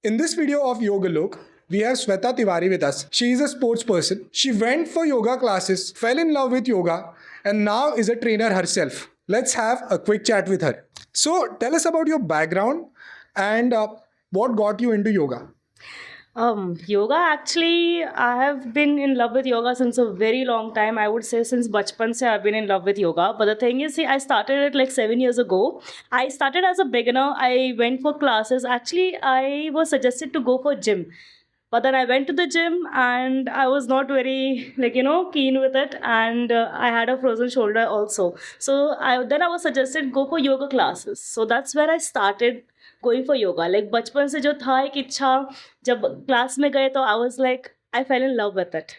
In this video of Yoga Look, we have Sweta Tiwari with us. She is a sports person. She went for yoga classes, fell in love with yoga, and now is a trainer herself. Let's have a quick chat with her. So, tell us about your background and what got you into yoga. Yoga actually, I have been in love with yoga since a very long time. I would say since bachpan se I've been in love with yoga. But the thing is, see, I started it like 7 years ago. I started as a beginner. I went for classes. Actually, I was suggested to go for gym. But then I went to the gym and I was not very keen with it, and I had a frozen shoulder also. So I was suggested go for yoga classes. So that's where I started going for yoga. Like बचपन से जो था एक इच्छा, जब class में गए तो I was like I fell in love with it.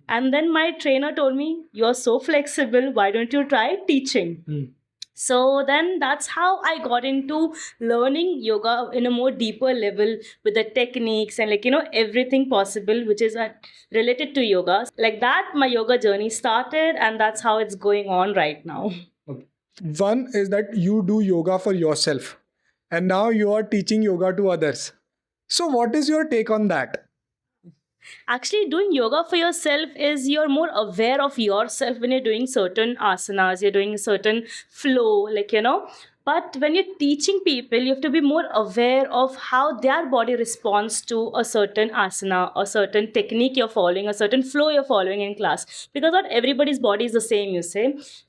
And then my trainer told me, you're so flexible, why don't you try teaching? So then that's how I got into learning yoga in a more deeper level with the techniques and everything possible which is related to yoga. Like that, my yoga journey started, and that's how it's going on right now. One is that you do yoga for yourself, and now you are teaching yoga to others. So, what is your take on that? Actually, doing yoga for yourself is you're more aware of yourself when you're doing certain asanas, you're doing a certain flow, But when you're teaching people, you have to be more aware of how their body responds to a certain asana, a certain technique you're following, a certain flow you're following in class. Because not everybody's body is the same, you say.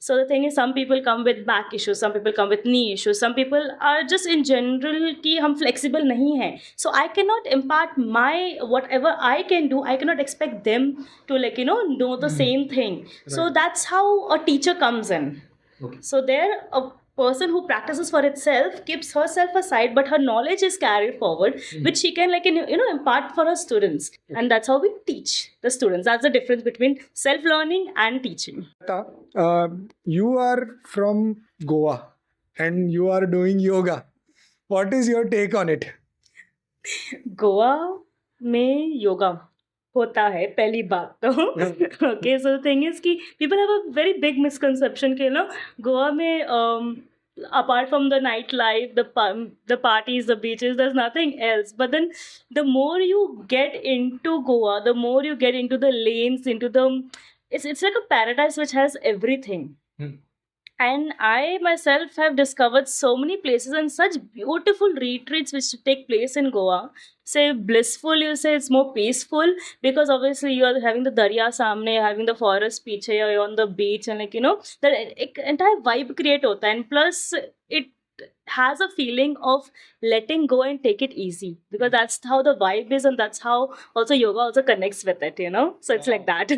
So the thing is, some people come with back issues, some people come with knee issues, some people are just in general कि हम flexible नहीं हैं. So I cannot impart my whatever I can do. I cannot expect them to know the same thing. Right. So that's how a teacher comes in. Okay. So there a person who practices for itself keeps herself aside, but her knowledge is carried forward, which she can impart for her students, and that's how we teach the students. That's the difference between self-learning and teaching. You are from Goa and you are doing yoga. What is your take on it? Goa में yoga होता है पहली बात तो okay, so the thing is कि people have a very big misconception कि गोवा में apart from the nightlife, the parties, the beaches, there's nothing else. But then the more you get into Goa, the more you get into the lanes, it's like a paradise which has everything. And I myself have discovered so many places and such beautiful retreats which take place in Goa. Say blissful, you say it's more peaceful because obviously you are having the darya samne, having the forest piche, you're on the beach, and the entire vibe create hota hai. And plus it has a feeling of letting go and take it easy because that's how the vibe is, and that's how also yoga also connects with it, So it's like that.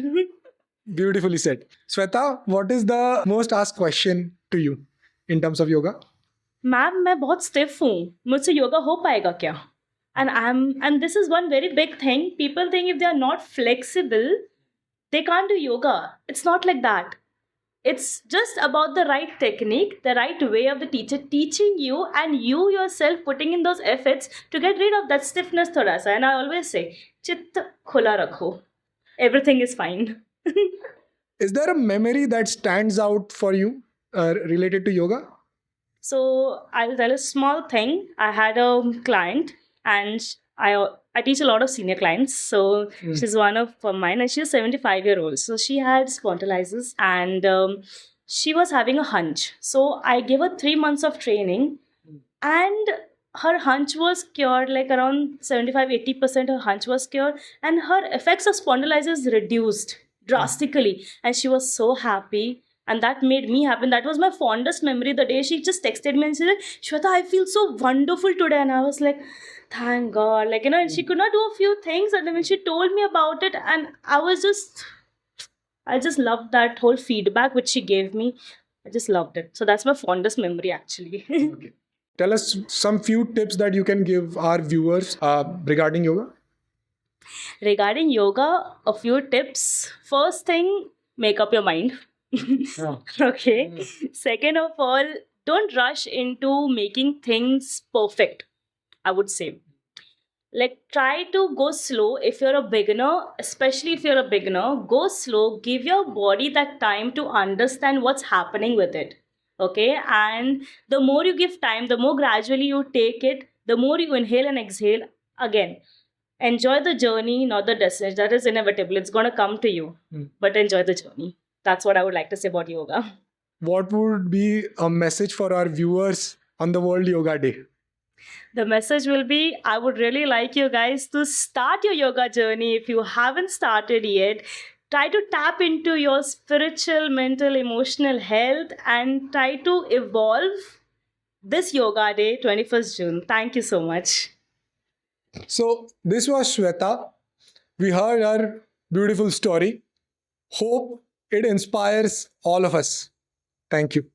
Beautifully said. Sweta, what is the most asked question to you in terms of yoga? Ma'am मैं बहुत stiff हूँ, मुझसे योगा हो पाएगा क्या? And this is one very big thing. People think if they are not flexible, they can't do yoga. It's not like that. It's just about the right technique, the right way of the teacher teaching you, and you yourself putting in those efforts to get rid of that stiffness thoda sa. And I always say, चित्त खुला रखो. Everything is fine. Is there a memory that stands out for you related to yoga? So I'll tell a small thing. I had a client, and I teach a lot of senior clients. So she's one of mine, and she's 75-year-old. So she had spondylitis, and she was having a hunch. So I gave her 3 months of training, and her hunch was cured, like around 75-80% her hunch was cured, and her effects of spondylitis reduced drastically, and she was so happy, and that made me happy. That was my fondest memory. The day she just texted me and said, Shweta, I feel so wonderful today, and I was like, thank God, and she could not do a few things, and then when she told me about it, and I just loved that whole feedback which she gave me. I just loved it. So that's my fondest memory actually. Okay. Tell us some few tips that you can give our viewers regarding yoga. Regarding yoga, a few tips. First thing, make up your mind. Okay. Second of all, don't rush into making things perfect, I would say. Like, try to go slow. If you're a beginner, especially if you're a beginner, go slow. Give your body that time to understand what's happening with it. Okay. And the more you give time, the more gradually you take it, the more you inhale and exhale, again, enjoy the journey, not the destination. That is inevitable. It's going to come to you, but enjoy the journey. That's what I would like to say about yoga. What would be a message for our viewers on the World Yoga Day? The message will be, I would really like you guys to start your yoga journey. If you haven't started yet, try to tap into your spiritual, mental, emotional health and try to evolve this yoga day, 21st June. Thank you so much. So this was Shweta. We heard her beautiful story. Hope it inspires all of us. Thank you.